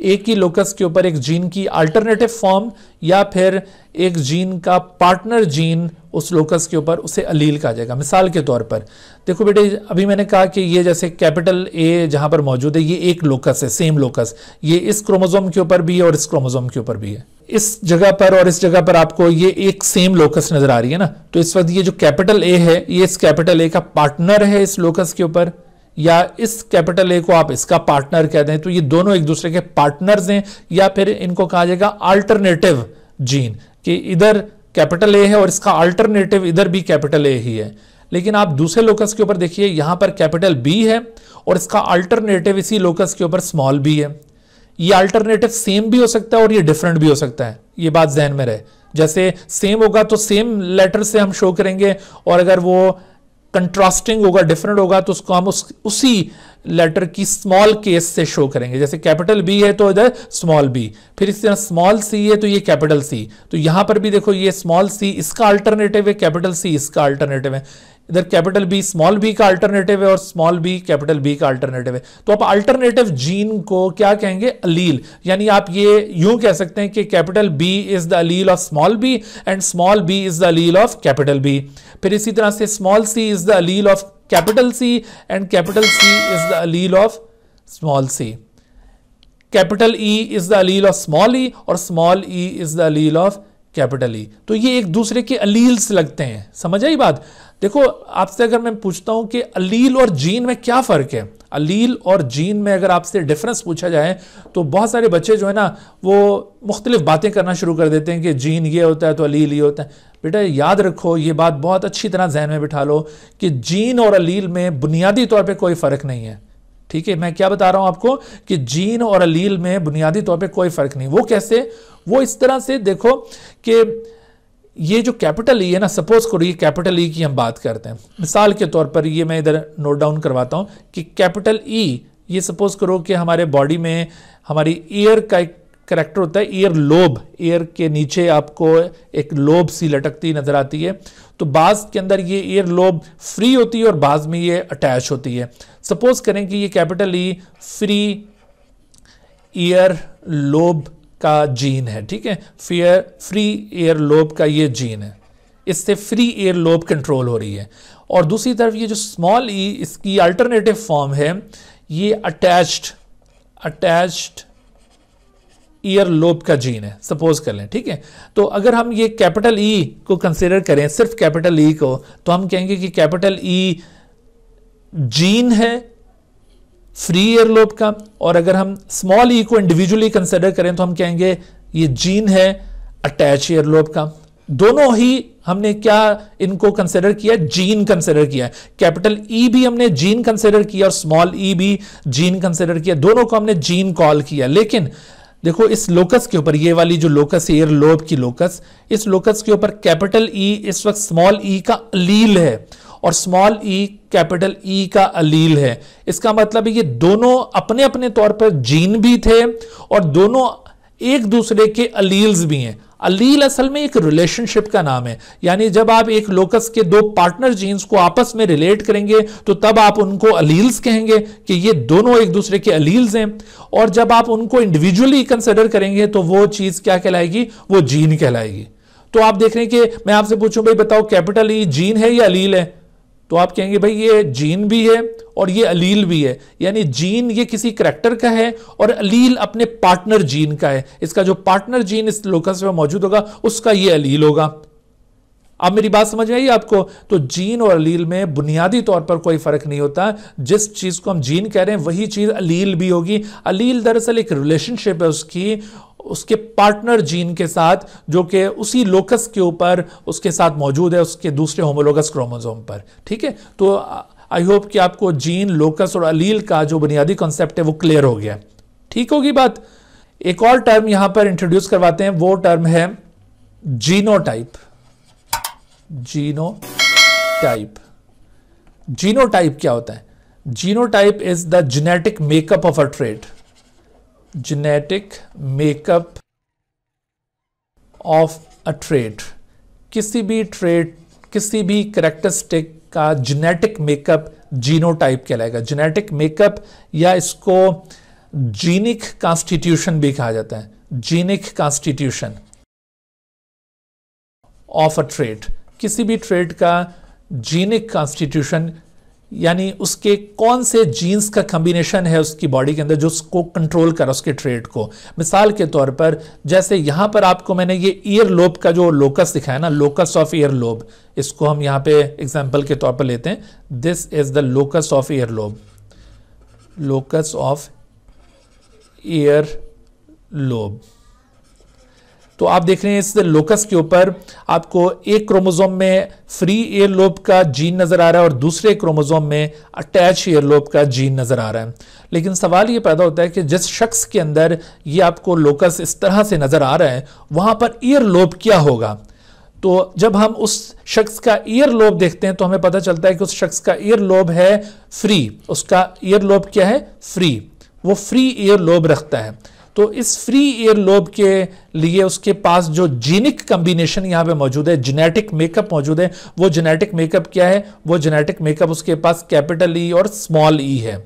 एक ही लोकस के ऊपर एक जीन की अल्टरनेटिव फॉर्म या फिर एक जीन का पार्टनर जीन उस लोकस के ऊपर, उसे अलील कहा जाएगा। मिसाल के तौर पर देखो बेटे, अभी मैंने कहा कि ये जैसे कैपिटल ए जहां पर मौजूद है, ये एक लोकस है, सेम लोकस। ये इस क्रोमोसोम के ऊपर भी है और इस क्रोमोसोम के ऊपर भी है। इस जगह पर और इस जगह पर आपको ये एक सेम लोकस नजर आ रही है ना। तो इस वक्त ये जो कैपिटल ए है, ये इस कैपिटल ए का पार्टनर है इस लोकस के ऊपर, या इस कैपिटल ए को आप इसका पार्टनर कहते हैं। तो ये दोनों एक दूसरे के पार्टनर्स हैं, या फिर इनको कहा जाएगा अल्टरनेटिव जीन, कि इधर कैपिटल ए है और इसका अल्टरनेटिव इधर भी कैपिटल ए ही है। लेकिन आप दूसरे लोकस के ऊपर देखिए, यहां पर कैपिटल बी है और इसका अल्टरनेटिव इसी लोकस के ऊपर स्मॉल बी है। ये अल्टरनेटिव सेम भी हो सकता है और ये डिफरेंट भी हो सकता है, ये बात ध्यान में रहे। जैसे सेम होगा तो सेम लेटर से हम शो करेंगे, और अगर वो कंट्रास्टिंग होगा, डिफरेंट होगा, तो उसको हम उसी लेटर की स्मॉल केस से शो करेंगे। जैसे कैपिटल बी है तो इधर स्मॉल बी, फिर इस तरह स्मॉल सी है तो ये कैपिटल सी। तो यहां पर भी देखो, ये स्मॉल सी इसका अल्टरनेटिव है, कैपिटल सी इसका अल्टरनेटिव है। इधर कैपिटल बी स्मॉल बी का अल्टरनेटिव है और स्मॉल बी कैपिटल बी का अल्टरनेटिव है। तो आप अल्टरनेटिव जीन को क्या कहेंगे? अलील। यानी आप ये यूं कह सकते हैं कि capital B is the allele of small b and small b is the allele of capital B. फिर इसी तरह से small c is the allele of capital C and capital C is the allele of small c. Capital E is the allele of small e और small e is the allele of capital E. तो ये एक दूसरे के alleles लगते हैं। समझ आई बात? देखो आपसे अगर मैं पूछता हूं कि अलील और जीन में क्या फर्क है, अलील और जीन में अगर आपसे डिफरेंस पूछा जाए तो बहुत सारे बच्चे जो है ना वो मुख्तलिफ बातें करना शुरू कर देते हैं कि जीन ये होता है तो अलील ये होता है। बेटा याद रखो, ये बात बहुत अच्छी तरह जहन में बिठा लो कि जीन और अलील में बुनियादी तौर पे कोई फ़र्क नहीं है। ठीक है, मैं क्या बता रहा हूं आपको कि जीन और अलील में बुनियादी तौर पे कोई फ़र्क नहीं। वो कैसे? वो इस तरह से देखो कि ये जो कैपिटल ई है ना, सपोज करो ये कैपिटल ई की हम बात करते हैं, मिसाल के तौर पर ये मैं इधर नोट डाउन करवाता हूं कि कैपिटल ई, ये सपोज करो कि हमारे बॉडी में हमारी ईयर का एक करैक्टर होता है, ईयर लोब, ईयर के नीचे आपको एक लोब सी लटकती नजर आती है। तो बाज के अंदर ये ईयर लोब फ्री होती है और बाज में ये अटैच होती है। सपोज करें कि ये capital E free ear lobe का जीन है। ठीक है, फ्री ईयर लोब का ये जीन है, इससे फ्री ईयर लोब कंट्रोल हो रही है। और दूसरी तरफ ये जो स्मॉल ई, इसकी अल्टरनेटिव फॉर्म है, ये अटैच्ड ईयर लोब का जीन है, सपोज कर लें। ठीक है, तो अगर हम ये कैपिटल ई को कंसीडर करें, सिर्फ कैपिटल ई को, तो हम कहेंगे कि कैपिटल ई जीन है फ्री ईयर लोब का, और अगर हम स्मॉल ई को इंडिविजुअली कंसीडर करें तो हम कहेंगे ये जीन है अटैच ईयर लोब का। दोनों ही हमने क्या इनको कंसीडर किया? जीन कंसीडर किया। कैपिटल ई भी हमने जीन कंसीडर किया और स्मॉल ई भी जीन कंसीडर किया, दोनों को हमने जीन कॉल किया। लेकिन देखो इस लोकस के ऊपर, ये वाली जो लोकस ईयर लोब की लोकस, इस लोकस के ऊपर कैपिटल ई इस वक्त स्मॉल ई का अलील है और स्मॉल ई कैपिटल ई का अलील है। इसका मतलब है ये दोनों अपने अपने तौर पर जीन भी थे और दोनों एक दूसरे के अलील्स भी हैं। अलील असल में एक रिलेशनशिप का नाम है, यानी जब आप एक लोकस के दो पार्टनर जीन्स को आपस में रिलेट करेंगे तो तब आप उनको अलील्स कहेंगे कि ये दोनों एक दूसरे के अलील्स हैं। और जब आप उनको इंडिविजुअली कंसिडर करेंगे तो वो चीज क्या कहलाएगी? वो जीन कहलाएगी। तो आप देख रहे हैं कि मैं आपसे पूछूं भाई बताओ कैपिटल ई जीन है या अलील है, तो आप कहेंगे भाई ये जीन भी है और ये अलील भी है। यानी जीन ये किसी करैक्टर का है और अलील अपने पार्टनर जीन का है। इसका जो पार्टनर जीन इस लोकस में मौजूद होगा उसका ये अलील होगा। अब मेरी बात समझ में आई आपको? तो जीन और अलील में बुनियादी तौर पर कोई फर्क नहीं होता। जिस चीज को हम जीन कह रहे हैं वही चीज अलील भी होगी। अलील दरअसल एक रिलेशनशिप है उसके पार्टनर जीन के साथ, जो कि उसी लोकस के ऊपर उसके साथ मौजूद है, उसके दूसरे होमोलोगस क्रोमोसोम पर। ठीक है, तो आई होप कि आपको जीन, लोकस और अलील का जो बुनियादी कॉन्सेप्ट है वो क्लियर हो गया। ठीक होगी बात? एक और टर्म यहां पर इंट्रोड्यूस करवाते हैं, वो टर्म है जीनोटाइप। जीनोटाइप, जीनोटाइप क्या होता है? Genotype is the genetic makeup of a trait. Genetic makeup of a trait, किसी भी ट्रेट, किसी भी कैरेक्टरिस्टिक का जेनेटिक मेकअप जीनोटाइप कहलाएगा। जेनेटिक मेकअप या इसको जीनिक कॉन्स्टिट्यूशन भी कहा जाता है। Genic constitution of a trait, किसी भी ट्रेट का जीनिक कॉन्स्टिट्यूशन, यानी उसके कौन से जीन्स का कॉम्बिनेशन है उसकी बॉडी के अंदर जो उसको कंट्रोल कर उसके ट्रेट को। मिसाल के तौर पर जैसे यहां पर आपको मैंने ये ईयर लोब का जो लोकस दिखाया ना, लोकस ऑफ ईयर लोब, इसको हम यहां पे एग्जांपल के तौर पर लेते हैं। This is the locus of ear lobe, locus of ear lobe. तो आप देख रहे हैं इस लोकस के ऊपर आपको एक क्रोमोसोम में फ्री ईयर लोब का जीन नजर आ रहा है और दूसरे क्रोमोसोम में अटैच ईयर लोब का जीन नजर आ रहा है। लेकिन सवाल ये पैदा होता है कि जिस शख्स के अंदर ये आपको लोकस इस तरह से नजर आ रहा है वहां पर ईयर लोब क्या होगा? तो जब हम उस शख्स का ईयर लोब देखते हैं तो हमें पता चलता है कि उस शख्स का ईयर लोब है फ्री। उसका ईयर लोब क्या है? फ्री। वो फ्री ईयर लोब रखता है। तो इस फ्री ईयर लोब के लिए उसके पास जो जीनिक कॉम्बिनेशन यहां पे मौजूद है, जेनेटिक मेकअप मौजूद है, वो जेनेटिक मेकअप क्या है? वो जेनेटिक मेकअप उसके पास कैपिटल ई और स्मॉल ई है।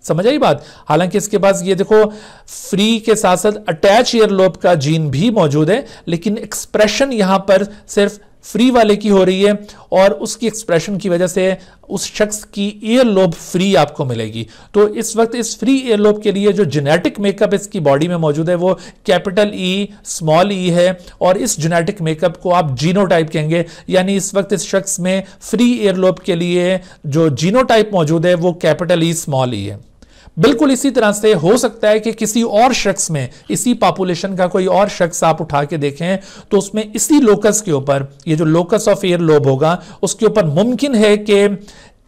समझ आई बात? हालांकि इसके पास ये देखो फ्री के साथ साथ अटैच ईयर लोब का जीन भी मौजूद है, लेकिन एक्सप्रेशन यहां पर सिर्फ फ्री वाले की हो रही है और उसकी एक्सप्रेशन की वजह से उस शख्स की ईयर लोब फ्री आपको मिलेगी। तो इस वक्त इस फ्री ईयर लोब के लिए जो जेनेटिक मेकअप इसकी बॉडी में मौजूद है वो कैपिटल ई स्मॉल ई है और इस जेनेटिक मेकअप को आप जीनोटाइप कहेंगे। यानी इस वक्त इस शख्स में फ्री ईयर लोब के लिए जो जीनोटाइप मौजूद है वो कैपिटल ई स्मॉल ई है। बिल्कुल इसी तरह से हो सकता है कि किसी और शख्स में, इसी पॉपुलेशन का कोई और शख्स आप उठा के देखें तो उसमें इसी लोकस के ऊपर, ये जो लोकस ऑफ ईयर लोब होगा उसके ऊपर मुमकिन है कि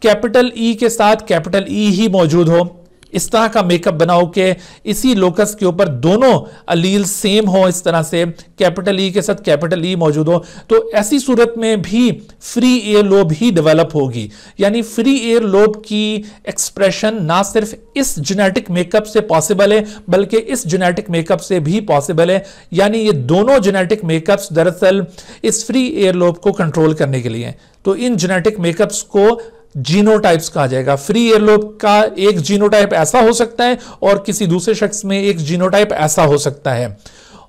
कैपिटल ई के साथ कैपिटल ई ही मौजूद हो। इस तरह का मेकअप बनाओ कि इसी लोकस के ऊपर दोनों अलील सेम हो, इस तरह से कैपिटल ई के साथ कैपिटल ई मौजूद हो, तो ऐसी सूरत में भी फ्री ईयर लोब ही डेवलप होगी। यानी फ्री ईयर लोब की एक्सप्रेशन ना सिर्फ इस जेनेटिक मेकअप से पॉसिबल है बल्कि इस जेनेटिक मेकअप से भी पॉसिबल है। यानी ये दोनों जेनेटिक मेकअप्स दरअसल इस फ्री ईयर लोब को कंट्रोल करने के लिए। तो इन जेनेटिक मेकअप्स को जीनोटाइप्स कहा जाएगा। फ्री ईयर लोब का एक जीनोटाइप ऐसा हो सकता है और किसी दूसरे शख्स में एक जीनोटाइप ऐसा हो सकता है।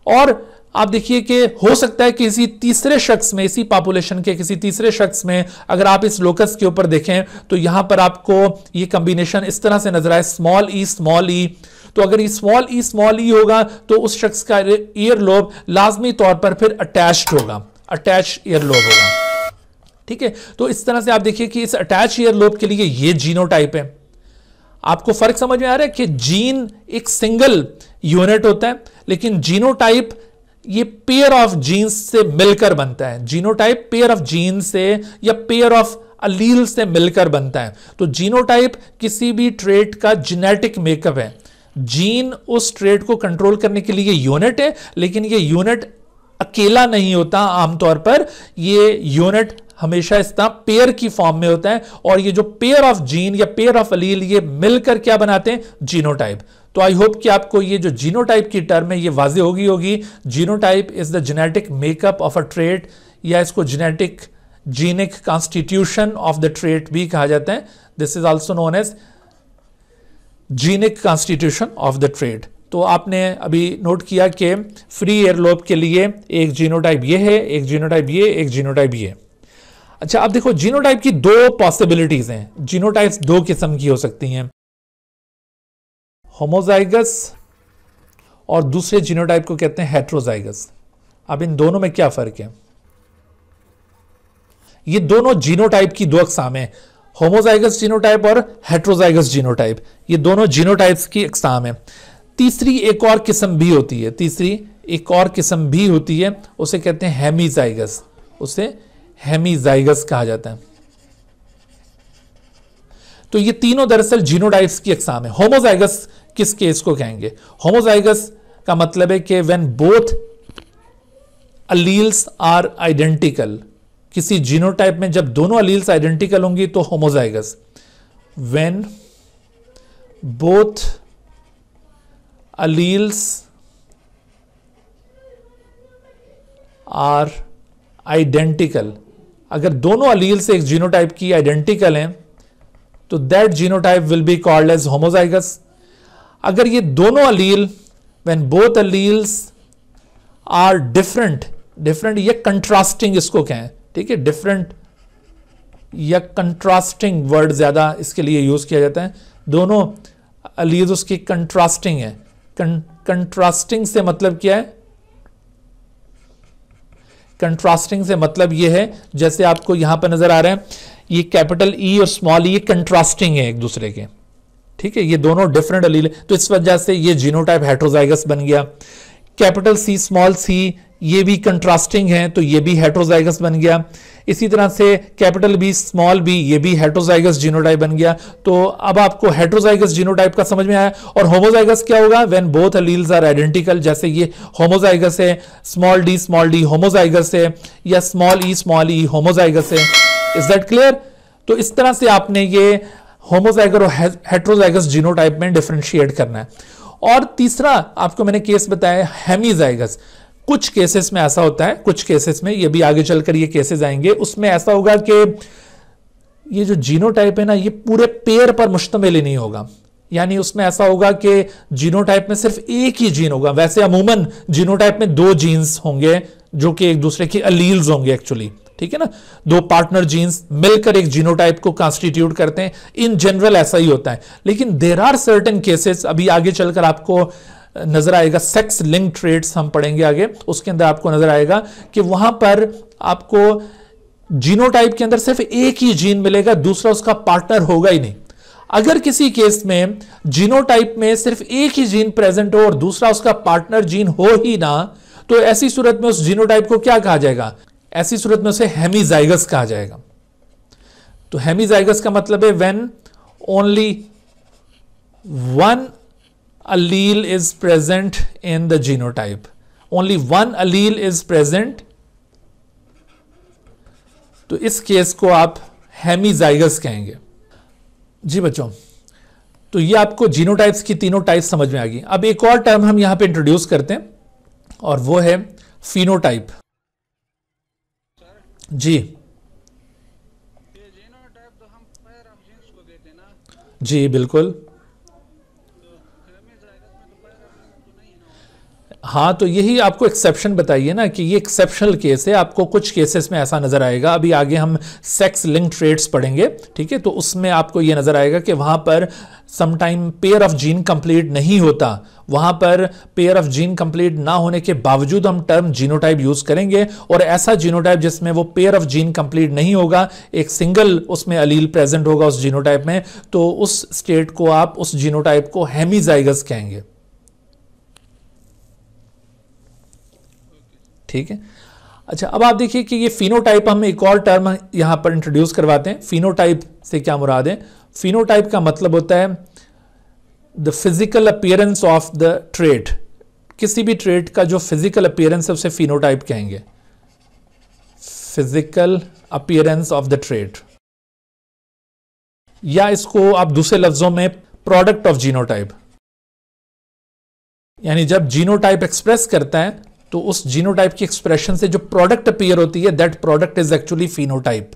और आप देखिए कि हो सकता है किसी तीसरे शख्स में, इसी पॉपुलेशन के किसी तीसरे शख्स में अगर आप इस लोकस के ऊपर देखें तो यहां पर आपको ये कॉम्बिनेशन इस तरह से नजर आए, स्मॉल ई। तो अगर ये स्मॉल ई होगा तो उस शख्स का ईयर लोब लाजमी तौर पर फिर अटैच्ड होगा, अटैच ईयर लोब होगा। ठीक है, तो इस तरह से आप देखिए कि इस अटैच ईयर लोब के लिए ये जीनोटाइप है। आपको फर्क समझ में आ रहा है कि जीन एक सिंगल यूनिट होता है लेकिन जीनोटाइप ये पेयर ऑफ जीन्स से मिलकर बनता है। जीनोटाइप पेयर ऑफ जीन से या पेयर ऑफ अलील से मिलकर बनता है। तो जीनोटाइप किसी भी ट्रेट का जेनेटिक मेकअप है। जीन उस ट्रेट को कंट्रोल करने के लिए यूनिट है लेकिन ये यूनिट अकेला नहीं होता। आमतौर पर ये यूनिट हमेशा इस तरह पेयर की फॉर्म में होता है और ये जो पेयर ऑफ जीन या पेयर ऑफ अलील ये मिलकर क्या बनाते हैं, जीनोटाइप। तो आई होप कि आपको ये जो जीनोटाइप की टर्म है ये वाज़ेह होगी। Genotype is the genetic makeup of a trait या इसको genic constitution of the trait भी कहा जाता है। This is also known as genic constitution of the trait. तो आपने अभी नोट किया कि फ्री ईयर लोब के लिए एक जीनोटाइप ये है, एक जीनोटाइप ये, एक जीनोटाइप ये। अच्छा, अब देखो जीनोटाइप की दो पॉसिबिलिटीज हैं। जीनोटाइप्स दो किस्म की हो सकती हैं, होमोजाइगस और दूसरे जीनोटाइप को कहते हैं हेट्रोजाइगस। अब इन दोनों में क्या फर्क है? ये दोनों जीनोटाइप की दो अकसाम है, होमोजाइगस जीनोटाइप और हेट्रोजाइगस जीनोटाइप। ये दोनों जीनोटाइप्स की अकसाम है। तीसरी एक और किस्म भी होती है, तीसरी एक और किस्म भी होती है, उसे कहते हैं हेमीजाइगस। उसे हेमीजाइगस कहा जाता है। तो ये तीनों दरअसल जीनोटाइप्स की अकसाम है। होमोजाइगस किस केस को कहेंगे? होमोजाइगस का मतलब है कि when both alleles are identical, किसी जीनोटाइप में जब दोनों अलील्स आइडेंटिकल होंगी तो homozygous. When both alleles are identical, अगर दोनों अलील से एक जीनोटाइप की आइडेंटिकल हैं तो that genotype will be called as homozygous. अगर ये दोनों allele, when both alleles are different या कंट्रास्टिंग इसको कहें, ठीक है, डिफरेंट या कंट्रास्टिंग वर्ड ज्यादा इसके लिए यूज किया जाता है। दोनों अलील उसकी कंट्रास्टिंग है। कंट्रास्टिंग से मतलब क्या है? कंट्रास्टिंग से मतलब यह है, जैसे आपको यहां पर नजर आ रहा है ये कैपिटल ई और स्मॉल ई कंट्रास्टिंग है एक दूसरे के, ठीक है, ये दोनों डिफरेंट अलील, तो इस वजह से ये जीनोटाइप हेट्रोजाइगस बन गया। कैपिटल सी स्मॉल सी ये भी कंट्रास्टिंग है तो ये भी हेट्रोजाइगस बन गया। इसी तरह से कैपिटल बी स्मॉल बी ये भी हेट्रोजाइगस जीनोटाइप बन गया। तो अब आपको हेट्रोजाइगस जीनोटाइप का समझ में आया। और होमोजाइगस क्या होगा? When both alleles are identical, जैसे ये होमोजाइगस है, स्मॉल डी होमोजाइगस है, या स्मॉल ई होमोजाइगस है। Is that clear? तो इस तरह से आपने ये होमोजाइगस और हेट्रोजाइगस जीनोटाइप में डिफरेंशिएट करना है। और तीसरा आपको मैंने केस बताया हेमीजाइगस। कुछ केसेस में ऐसा होता है, कुछ केसेस में, ये भी आगे चलकर ये केसेस आएंगे, उसमें ऐसा होगा कि ये जो जीनोटाइप है ना ये पूरे पेयर पर मुश्तमिल ही नहीं होगा। यानी उसमें ऐसा होगा कि जीनोटाइप में सिर्फ एक ही जीन होगा। वैसे अमूमन जीनोटाइप में दो जीन्स होंगे जो कि एक दूसरे की अलील्स होंगे एक्चुअली, ठीक है ना, दो पार्टनर जीन्स मिलकर एक जीनोटाइप को कॉन्स्टिट्यूट करते हैं। इन जनरल ऐसा ही होता है, लेकिन देयर आर सर्टेन केसेस, अभी आगे चलकर आपको नजर आएगा, सेक्स लिंक ट्रेट्स हम पढ़ेंगे आगे, उसके अंदर आपको नजर आएगा कि वहां पर आपको जीनोटाइप के अंदर सिर्फ एक ही जीन मिलेगा, दूसरा उसका पार्टनर होगा ही नहीं। अगर किसी केस में जीनोटाइप में सिर्फ एक ही जीन प्रेजेंट हो और दूसरा उसका पार्टनर जीन हो ही ना, तो ऐसी सूरत में उस जीनोटाइप को क्या कहा जाएगा? ऐसी सूरत में उसे हेमीजाइगस कहा जाएगा। तो हेमीजाइगस का मतलब है when only one allele is present in the genotype, only one allele is present, तो इस केस को आप हेमीजाइगस कहेंगे। जी बच्चों, तो ये आपको जीनोटाइप्स की तीनों टाइप्स समझ में आ गई। अब एक और टर्म हम यहां पे इंट्रोड्यूस करते हैं और वो है फिनोटाइप। जी जीनोटाइप तो हम पेयर ऑफ जीन्स को देते हैं ना। जी बिल्कुल, हाँ, तो यही आपको एक्सेप्शन बताइए ना कि ये एक्सेप्शनल केस है, आपको कुछ केसेस में ऐसा नजर आएगा। अभी आगे हम सेक्स लिंक ट्रेट्स पढ़ेंगे, ठीक है, तो उसमें आपको ये नजर आएगा कि वहां पर sometime pair of gene complete नहीं होता, वहां पर पेयर ऑफ जीन कंप्लीट ना होने के बावजूद हम टर्म जीनोटाइप यूज करेंगे, और ऐसा जीनोटाइप जिसमें वो पेयर ऑफ जीन कंप्लीट नहीं होगा, एक सिंगल उसमें अलील प्रेजेंट होगा उस जीनोटाइप में, तो उस स्टेट को आप, उस जीनोटाइप को हेमीजाइगस कहेंगे। ठीक है, अच्छा, अब आप देखिए कि ये फिनोटाइप, हम एक और टर्म यहां पर इंट्रोड्यूस करवाते हैं। फिनोटाइप से क्या मुराद है? फिनोटाइप का मतलब होता है the physical appearance of the trait. किसी भी ट्रेट का जो फिजिकल अपीयरेंस है उसे फिनोटाइप कहेंगे, physical appearance of the trait, या इसको आप दूसरे लफ्जों में प्रोडक्ट ऑफ जीनोटाइप। यानी जब जीनोटाइप एक्सप्रेस करता है तो उस जीनोटाइप की एक्सप्रेशन से जो प्रोडक्ट अपीयर होती है, that product is actually phenotype.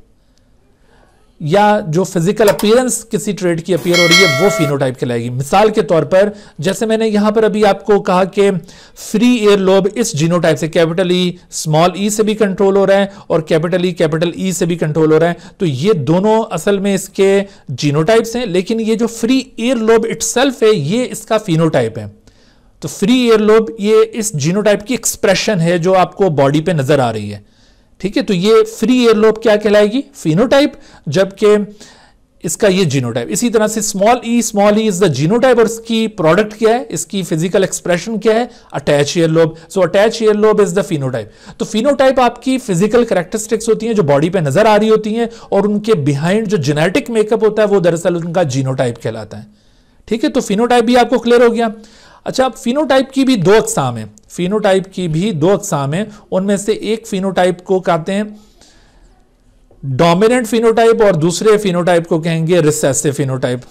या जो फिजिकल अपीयरेंस किसी ट्रेट की अपीयर हो रही है वो फिनोटाइप कहलाएगी। मिसाल के तौर पर, जैसे मैंने यहां पर अभी आपको कहा कि फ्री एयर लोब इस जीनोटाइप से, कैपिटल ई स्मॉल ई से भी कंट्रोल हो रहा है और कैपिटल ई कैपिटल ई से भी कंट्रोल हो रहा है, तो ये दोनों असल में इसके जीनोटाइप्स हैं, लेकिन ये जो फ्री एयर लोब इटसेल्फ है ये इसका फिनोटाइप है। तो फ्री एयर लोब ये इस जीनोटाइप की एक्सप्रेशन है जो आपको बॉडी पे नजर आ रही है। ठीक है, तो ये फ्री एयर लोब क्या कहलाएगी? फिनोटाइप, जबकि इसका ये जीनोटाइप। इसी तरह से small e is the genotype और इसकी प्रोडक्ट क्या है, इसकी फिजिकल एक्सप्रेशन क्या है? Attach air lobe. So attach air lobe is the phenotype. तो फिनोटाइप आपकी फिजिकल कैरेक्टरिस्टिक्स होती हैं जो बॉडी पे नजर आ रही होती हैं, और उनके बिहाइंड जो जेनेटिक मेकअप होता है वो दरअसल उनका जीनोटाइप कहलाता है। ठीक है, तो फिनोटाइप भी आपको क्लियर हो गया। अच्छा, अब फिनोटाइप की भी दो अकसाम है, फिनोटाइप की भी दो अकसाम है। उनमें से एक फिनोटाइप को कहते हैं डोमिनेंट फिनोटाइप और दूसरे फिनोटाइप को कहेंगे रिसेसिव फिनोटाइप।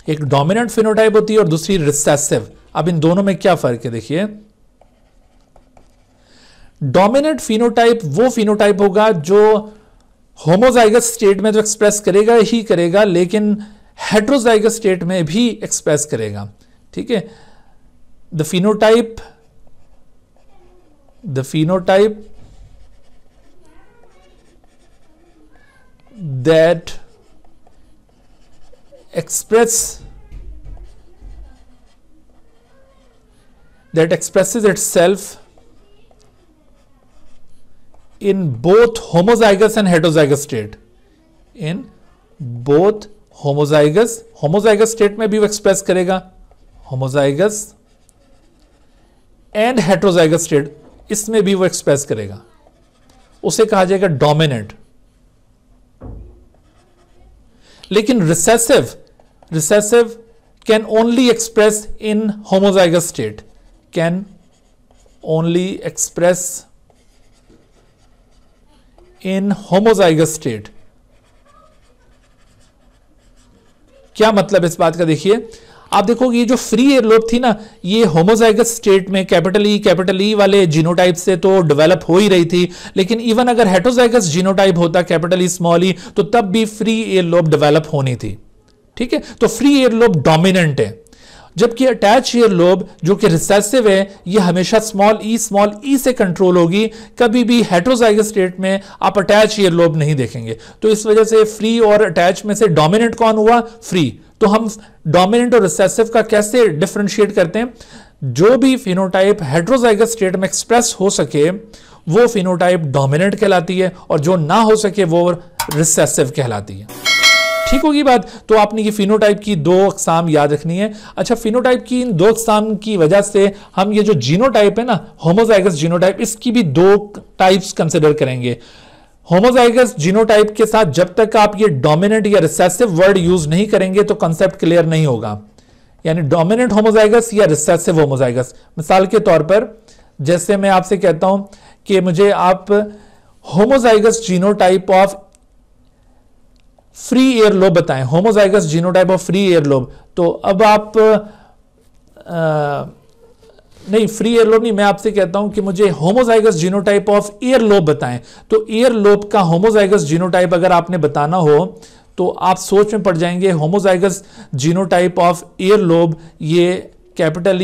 एक डोमिनेंट फिनोटाइप होती है और दूसरी रिसेसिव। अब इन दोनों में क्या फर्क है देखिए। डोमिनेंट फिनोटाइप वो फिनोटाइप होगा जो होमोजाइगस स्टेट में तो एक्सप्रेस करेगा ही करेगा, लेकिन हेट्रोजाइगस स्टेट में भी एक्सप्रेस करेगा। ठीक है, the phenotype that expresses itself in both homozygous and heterozygous state, in both homozygous state में भी वो एक्सप्रेस करेगा, होमोजाइगस एंड हेट्रोजाइगस स्टेट इसमें भी वो एक्सप्रेस करेगा, उसे कहा जाएगा डोमिनेंट। लेकिन recessive can only express in homozygous state, can only express in homozygous state. क्या मतलब इस बात का? देखिए, आप देखोगे ये जो फ्री एयर लोब थी ना, ये होमोजाइगस स्टेट में कैपिटल ई वाले जीनोटाइप से तो डेवलप हो ही रही थी, लेकिन इवन अगर हेट्रोजाइगस जीनोटाइप होता कैपिटल ई स्मॉल ई, तो तब भी फ्री एयर लोब डेवलप होनी थी। ठीक है, तो फ्री एयर लोब डोमिनेंट है। जबकि अटैच ईयर लोब जो कि रिसेसिव है ये हमेशा स्मॉल ई से कंट्रोल होगी, कभी भी हेटेरोजाइगस स्टेट में आप अटैच ईयर लोब नहीं देखेंगे। तो इस वजह से फ्री और अटैच में से डोमिनेंट कौन हुआ? फ्री। तो हम डोमिनेंट और रिसेसिव का कैसे डिफरेंशिएट करते हैं? जो भी फिनोटाइप हेटेरोजाइगस स्टेट में एक्सप्रेस हो सके वो फिनोटाइप डोमिनेंट कहलाती है, और जो ना हो सके वो रिसेसिव कहलाती है। ठीक होगी बात? तो आपने ये फिनोटाइप की दो अकसाम याद रखनी है। अच्छा, फिनोटाइप की इन दो अकसाम की वजह से हम ये जो जीनोटाइप है ना, होमोजाइगस जीनोटाइप, इसकी भी दो टाइप्स कंसिडर करेंगे। होमोजाइगस जीनोटाइप के साथ जब तक आप ये डोमिनेंट या रिसेसिव वर्ड यूज नहीं करेंगे तो कंसेप्ट क्लियर नहीं होगा, यानी डोमिनेंट होमोजाइगस या रिसेसिव होमोजाइगस। मिसाल के तौर पर जैसे मैं आपसे कहता हूं कि मुझे आप homozygous genotype of free ear lobe बताएं, homozygous genotype of free ear lobe, तो अब आप नहीं, फ्री एयर लोब नहीं, मैं आपसे कहता हूं कि मुझे homozygous genotype of air lobe बताएं। तो एयर लोब का होमोजाइगस जीनोटाइप अगर आपने बताना हो तो आप सोच में पड़ जाएंगे। Homozygous genotype of air lobe ये कैपिटल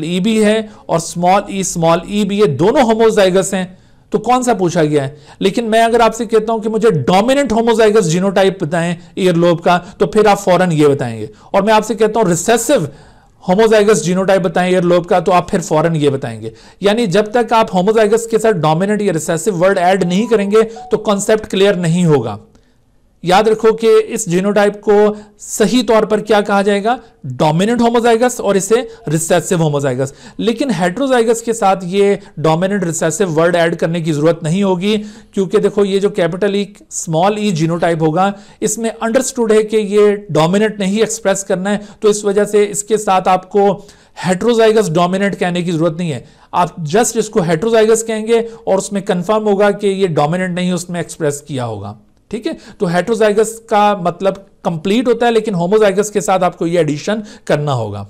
ई भी है और स्मॉल ई भी है, दोनों होमोजाइगस हैं। तो कौन सा पूछा गया है? लेकिन मैं अगर आपसे कहता हूं कि मुझे डोमिनेंट होमोजाइगस जीनोटाइप बताएं ईयर लोब का, तो फिर आप फौरन ये बताएंगे। और मैं आपसे कहता हूं रिसेसिव होमोजाइगस जीनोटाइप बताएं ईयर लोब का, तो आप फिर फौरन ये बताएंगे। यानी जब तक आप होमोजाइगस के साथ डोमिनेंट या रिसेसिव वर्ड ऐड नहीं करेंगे तो कॉन्सेप्ट क्लियर नहीं होगा। याद रखो कि इस जीनोटाइप को सही तौर पर क्या कहा जाएगा? डोमिनेंट होमोजाइगस, और इसे रिसेसिव होमोजाइगस। लेकिन हेटेरोजाइगस के साथ ये डोमिनेंट रिसेसिव वर्ड ऐड करने की जरूरत नहीं होगी, क्योंकि देखो ये जो कैपिटल ई स्मॉल ई जीनोटाइप होगा इसमें अंडरस्टूड है कि ये डोमिनेंट नहीं एक्सप्रेस करना है, तो इस वजह से इसके साथ आपको हेटेरोजाइगस डोमिनेंट कहने की जरूरत नहीं है। आप जस्ट इसको हेटेरोजाइगस कहेंगे और उसमें कंफर्म होगा कि ये डोमिनेंट नहीं, उसमें एक्सप्रेस किया होगा। ठीक है, तो हेटेरोजाइगस का मतलब कंप्लीट होता है, लेकिन होमोजाइगस के साथ आपको ये एडिशन करना होगा।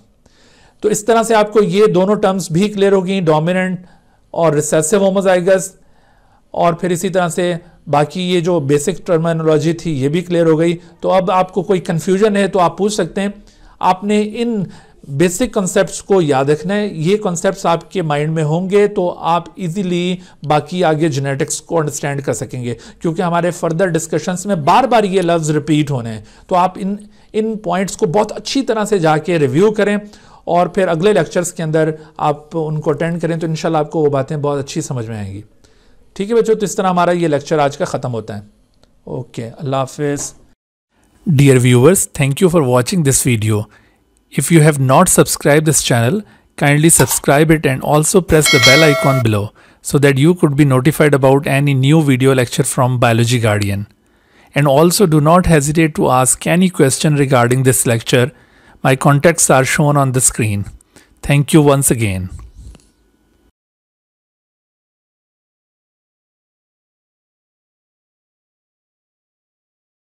तो इस तरह से आपको ये दोनों टर्म्स भी क्लियर होगी, डोमिनेंट और रिसेसिव होमोजाइगस। और फिर इसी तरह से बाकी ये जो बेसिक टर्मिनोलॉजी थी ये भी क्लियर हो गई। तो अब आपको कोई कंफ्यूजन है तो आप पूछ सकते हैं। आपने इन बेसिक कॉन्सेप्ट्स को याद रखना है। ये कॉन्सेप्ट्स आपके माइंड में होंगे तो आप इजीली बाकी आगे जेनेटिक्स को अंडरस्टैंड कर सकेंगे, क्योंकि हमारे फर्दर डिस्कशंस में बार बार ये लफ्ज़ रिपीट होने हैं। तो आप इन पॉइंट्स को बहुत अच्छी तरह से जाके रिव्यू करें और फिर अगले लेक्चर्स के अंदर आप उनको अटेंड करें, तो इंशाल्लाह आपको वो बातें बहुत अच्छी समझ में आएंगी। ठीक है बच्चों, तो इस तरह हमारा ये लेक्चर आज का ख़त्म होता है। ओके, अल्लाह हाफिज़। Dear viewers, thank you for watching this video. If you have not subscribed this channel, kindly subscribe it and also press the bell icon below so that you could be notified about any new video lecture from Biology Guardian. And also do not hesitate to ask any question regarding this lecture. My contacts are shown on the screen. Thank you once again.